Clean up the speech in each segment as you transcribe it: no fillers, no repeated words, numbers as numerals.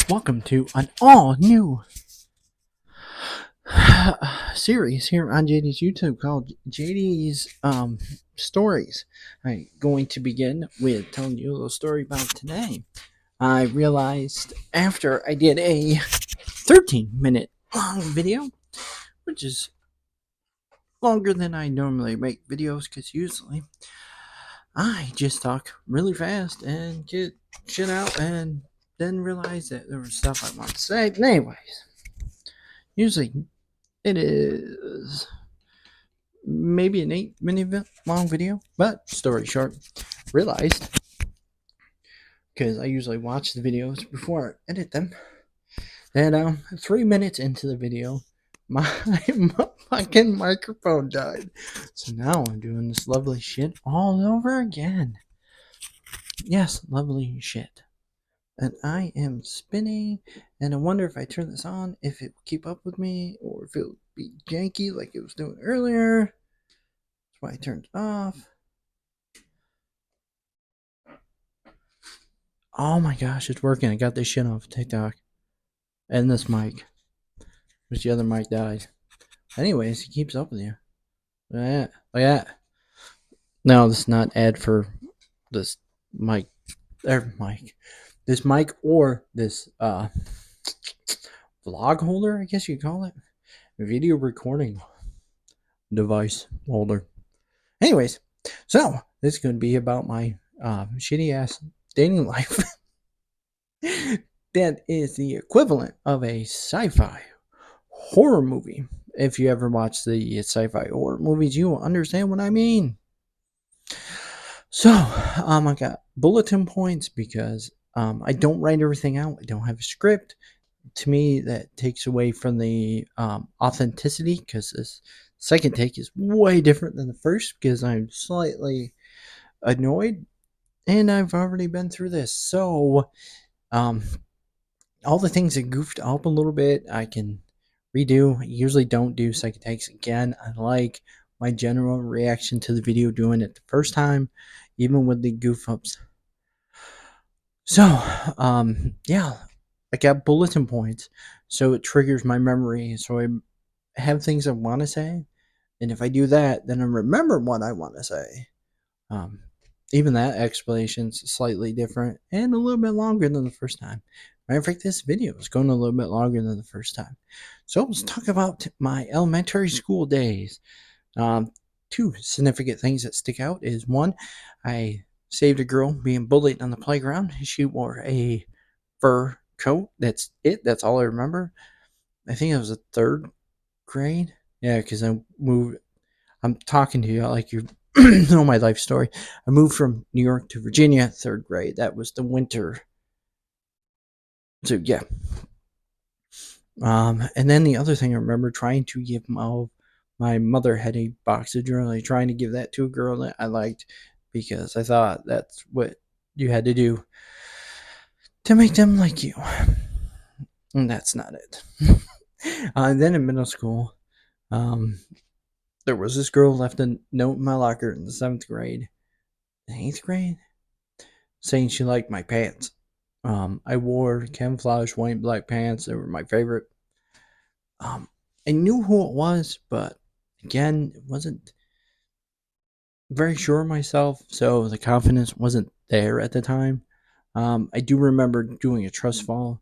Welcome to an all new series here on JD's YouTube called JD's Stories. I'm going to begin with telling you a little story about today. I realized after I did a 13-minute long video, which is longer than I normally make videos because usually I just talk really fast and get shit out and then realize that there was stuff I want to say. Anyways, usually it is maybe an 8-minute long video, but story short, realized because I usually watch the videos before I edit them that 3 minutes into the video, my fucking microphone died. So now I'm doing this lovely shit all over again. Yes, lovely shit. And I am spinning, and I wonder if I turn this on, if it will keep up with me, or if it will be janky like it was doing earlier. That's why I turned it off. Oh my gosh, it's working. I got this shit off TikTok. And this mic. Which the other mic died. Anyways, he keeps up with you. Look at that. Look at that. No, this is not ad for this mic. Mic. This mic or this vlog holder, I guess you call it. Video recording device holder. Anyways, so this is going to be about my shitty ass dating life. That is the equivalent of a sci-fi horror movie. If you ever watch the sci-fi horror movies, you will understand what I mean. So, I got bulletin points because I don't write everything out. I don't have a script. To me, that takes away from the authenticity because this second take is way different than the first because I'm slightly annoyed and I've already been through this. So, all the things that goofed up a little bit, I can redo. I usually don't do second takes again. I like my general reaction to the video doing it the first time, even with the goof ups. So, yeah, I got bulletin points, so it triggers my memory. So I have things I want to say, and if I do that, then I remember what I want to say. Um, Even that explanation's slightly different and a little bit longer than the first time. Matter of fact, this video is going a little bit longer than the first time. So let's talk about my elementary school days. Two significant things that stick out is one, I saved a girl being bullied on the playground. She wore a fur coat. That's it. That's all I remember. I think it was the third grade. Yeah, because I moved. I'm talking to you like you know my life story. I moved from New York to Virginia, third grade. That was the winter. So yeah. And then the other thing I remember trying to give my mother had a box of journaling, trying to give that to a girl that I liked because I thought that's what you had to do to make them like you. And that's not it. Then in middle school, um, there was this girl left a note in my locker in the 7th grade, 8th grade, saying she liked my pants. I wore camouflage white and black pants. They were my favorite. I knew who it was, but again, it wasn't very sure of myself, so the confidence wasn't there at the time. I do remember doing a trust fall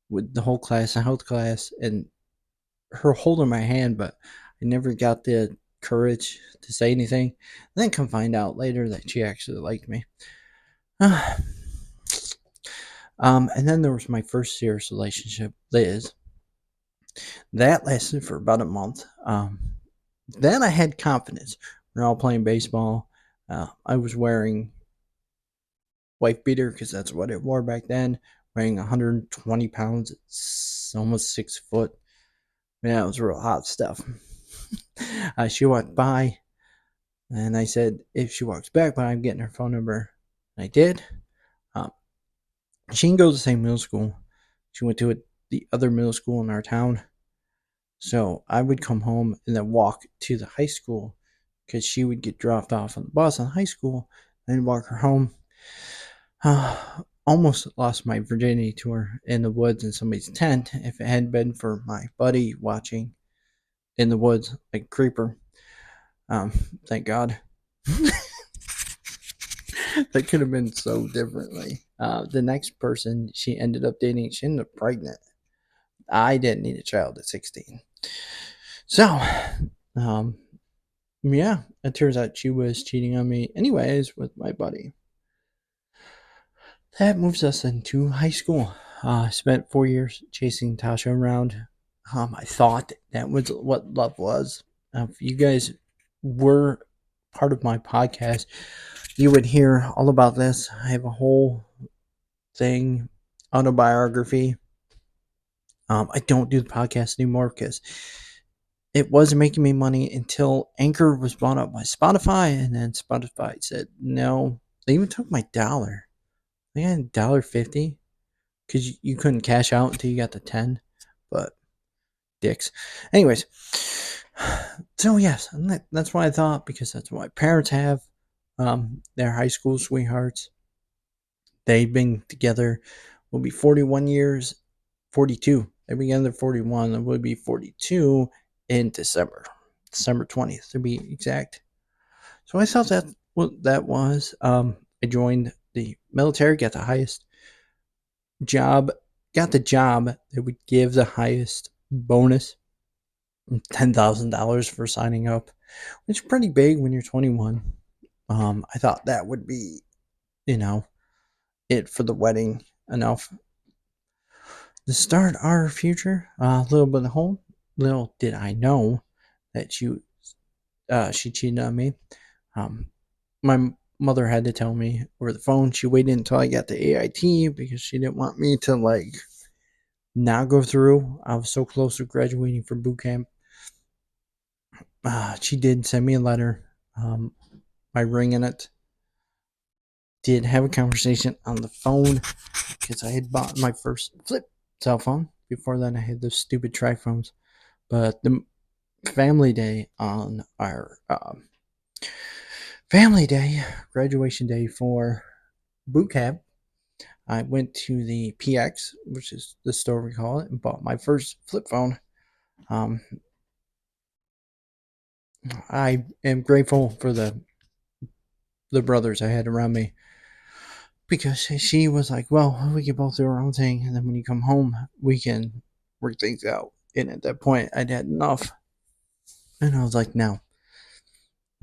with the whole class, a health class, and her holding my hand, but I never got the courage to say anything. And then come find out later that she actually liked me. And then there was my first serious relationship, Liz. That lasted for about a month. Then I had confidence. We are all playing baseball. I was wearing wife beater because that's what it wore back then. Weighing 120 pounds, it's almost 6 foot. Yeah, it was real hot stuff. She walked by, and I said, if she walks back by, I'm getting her phone number. And I did. She didn't go to the same middle school. She went to the other middle school in our town. So I would come home and then walk to the high school because she would get dropped off on the bus on high school and walk her home. almost lost my virginity to her in the woods in somebody's tent if it hadn't been for my buddy watching in the woods like a creeper. Um, thank God. That could have been so differently. The next person she ended up dating, she ended up pregnant. I didn't need a child at 16. So, um, yeah, it turns out she was cheating on me anyways with my buddy. That moves us into high school. I spent 4 years chasing Tasha around. I thought that was what love was. If you guys were part of my podcast, you would hear all about this. I have a whole thing, autobiography. I don't do the podcast anymore because it wasn't making me money until Anchor was bought up by Spotify, and then Spotify said no. They even took my dollar. They had $1.50 because you couldn't cash out until you got the 10. But dicks. Anyways, so yes, that's what I thought because that's what my parents have. They're high school sweethearts. They've been together. Will be 41 years. 42. They began their 41. It will be 42 in December. December 20th to be exact. So I thought that what that was. I joined the military, got the highest job, got the job that would give the highest bonus, $10,000 for signing up, which is pretty big when you're 21. I thought that would be, you know, it for the wedding enough to start our future. A little bit of home. Little did I know that she cheated on me. Um, my mother had to tell me over the phone. She waited until I got the AIT because she didn't want me to like not go through. I was so close to graduating from boot camp. She did send me a letter. My ring in it. Did have a conversation on the phone because I had bought my first flip cell phone. Before then, I had those stupid tri phones. But the family day on our family day, graduation day for boot camp, I went to the PX, which is the store we call it, and bought my first flip phone. Um, I am grateful for the brothers I had around me because she was like, "Well, we can both do our own thing, and then when you come home, we can work things out." And at that point, I'd had enough, and I was like, "No."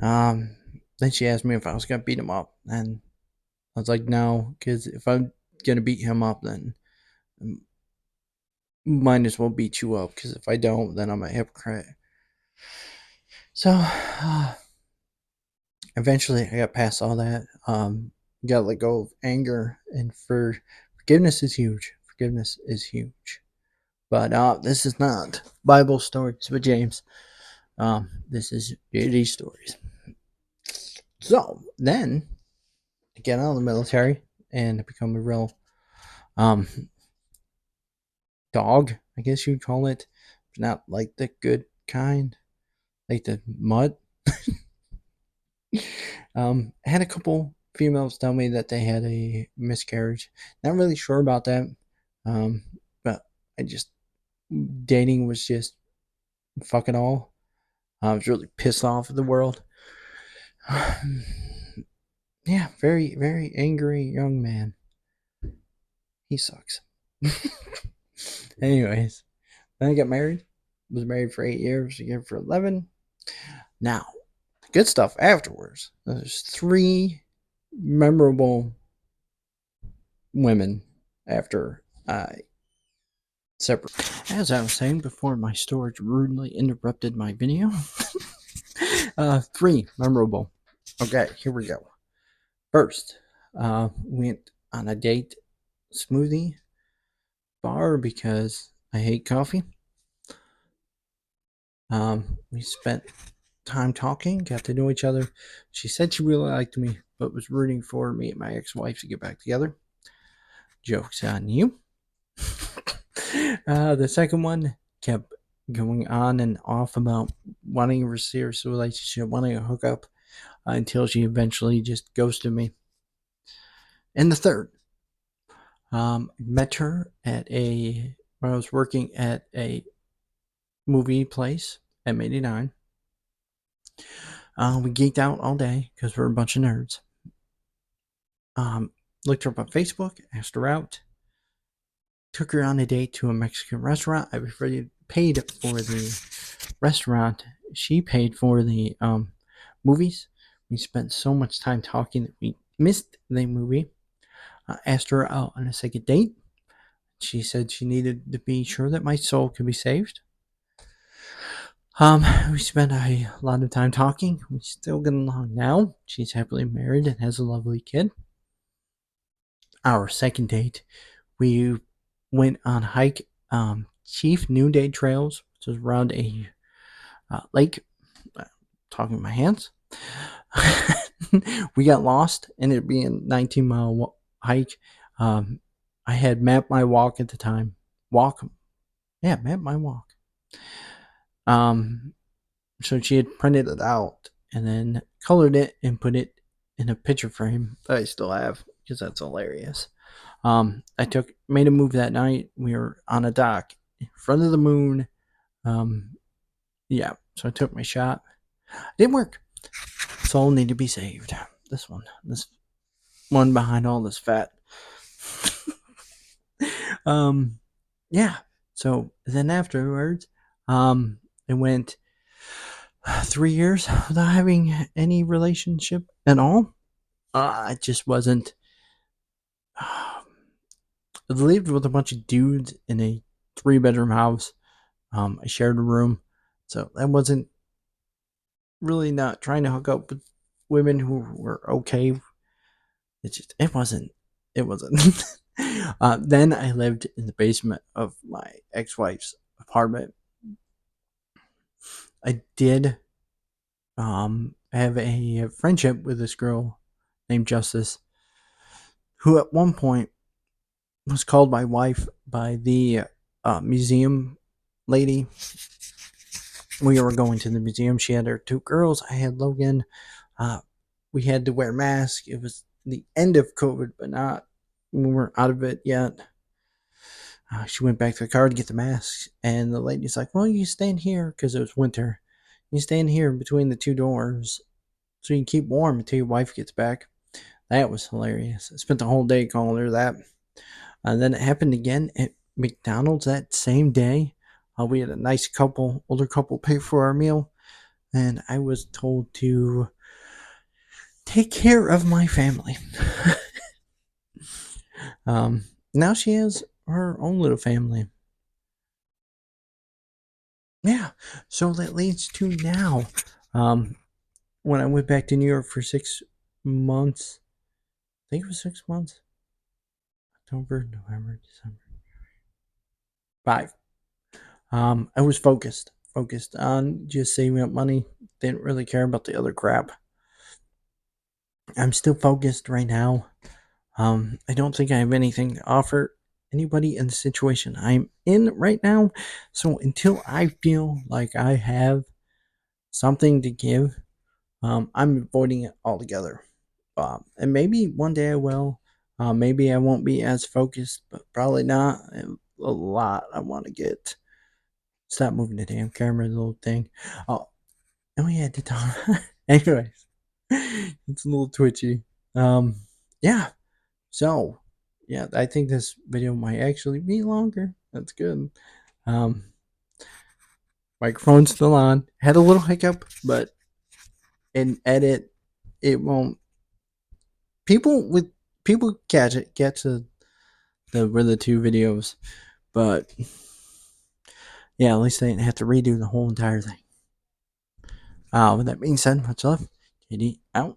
Um, then she asked me if I was gonna beat him up, and I was like, "No," because if I'm gonna beat him up, then might as well beat you up. Because if I don't, then I'm a hypocrite. So, eventually, I got past all that. Got to let go of anger, and forgiveness is huge. Forgiveness is huge. But this is not Bible stories with James. This is JDs Stories. So then I get out of the military and become a real um, dog, I guess you'd call it. Not like the good kind, like the mutt. I had a couple females tell me that they had a miscarriage. Not really sure about that. But I just dating was just fuck it all. I was really pissed off at the world. Yeah, very, very angry young man. He sucks. Anyways, then I got married. Was married for 8 years, a year for 11. Now, good stuff afterwards. There's three memorable women after I separate. As I was saying before, my storage rudely interrupted my video. Three memorable. Okay, here we go. First, went on a date smoothie bar because I hate coffee. We spent time talking, got to know each other. She said she really liked me, but was rooting for me and my ex-wife to get back together. Joke's on you. The second one kept going on and off about wanting a serious relationship, wanting a hookup, until she eventually just ghosted me. And the third Met her at a when I was working at a movie place at 89. We geeked out all day because we're a bunch of nerds. Um, Looked her up on Facebook, asked her out, took her on a date to a Mexican restaurant. I paid for the restaurant. She paid for the movies. We spent so much time talking that we missed the movie. Asked her out on a second date. She said she needed to be sure that my soul could be saved. We spent a lot of time talking. We still get along now. She's happily married and has a lovely kid. Our second date, we went on hike Chief Noonday Trails, which is around a lake. Talking with my hands. We got lost, and it being a 19-mile hike. I had mapped my walk at the time. Mapped my walk. So she had printed it out and then colored it and put it in a picture frame that I still have because that's hilarious. I made a move that night. We were on a dock in front of the moon. So I took my shot. It didn't work. Soul need to be saved. This one behind all this fat. Yeah. So then afterwards, it went 3 years without having any relationship at all. I just wasn't. I lived with a bunch of dudes in a 3-bedroom house. I shared a room, so I wasn't really not trying to hook up with women who were okay. It wasn't. Then I lived in the basement of my ex-wife's apartment. I did have a friendship with this girl named Justice, who at one point was called my wife by the museum lady. We were going to the museum. She had her 2 girls. I had Logan. We had to wear masks. It was the end of COVID, but not we weren't out of it yet. She went back to the car to get the masks, and the lady's like, "Well, you stand here because it was winter. You stand here between the 2 doors so you can keep warm until your wife gets back." That was hilarious. I spent the whole day calling her that. And then it happened again at McDonald's that same day. We had a nice older couple, pay for our meal, and I was told to take care of my family. Now she has her own little family. Yeah, so that leads to now. When I went back to New York for 6 months, I think it was 6 months. October, November, December. 5. I was focused on just saving up money. Didn't really care about the other crap. I'm still focused right now. I don't think I have anything to offer anybody in the situation I'm in right now. So until I feel like I have something to give, I'm avoiding it altogether. And maybe one day I will. Maybe I won't be as focused, but probably not. A lot I want to get. Stop moving the damn camera, the little thing. Oh yeah, the time. Anyways, it's a little twitchy. Yeah. So, yeah, I think this video might actually be longer. That's good. Um, Microphone's still on. Had a little hiccup, but in edit, it won't. People catch it, get to the 2 videos, but yeah, at least they didn't have to redo the whole entire thing. With that being said, much love. JD out.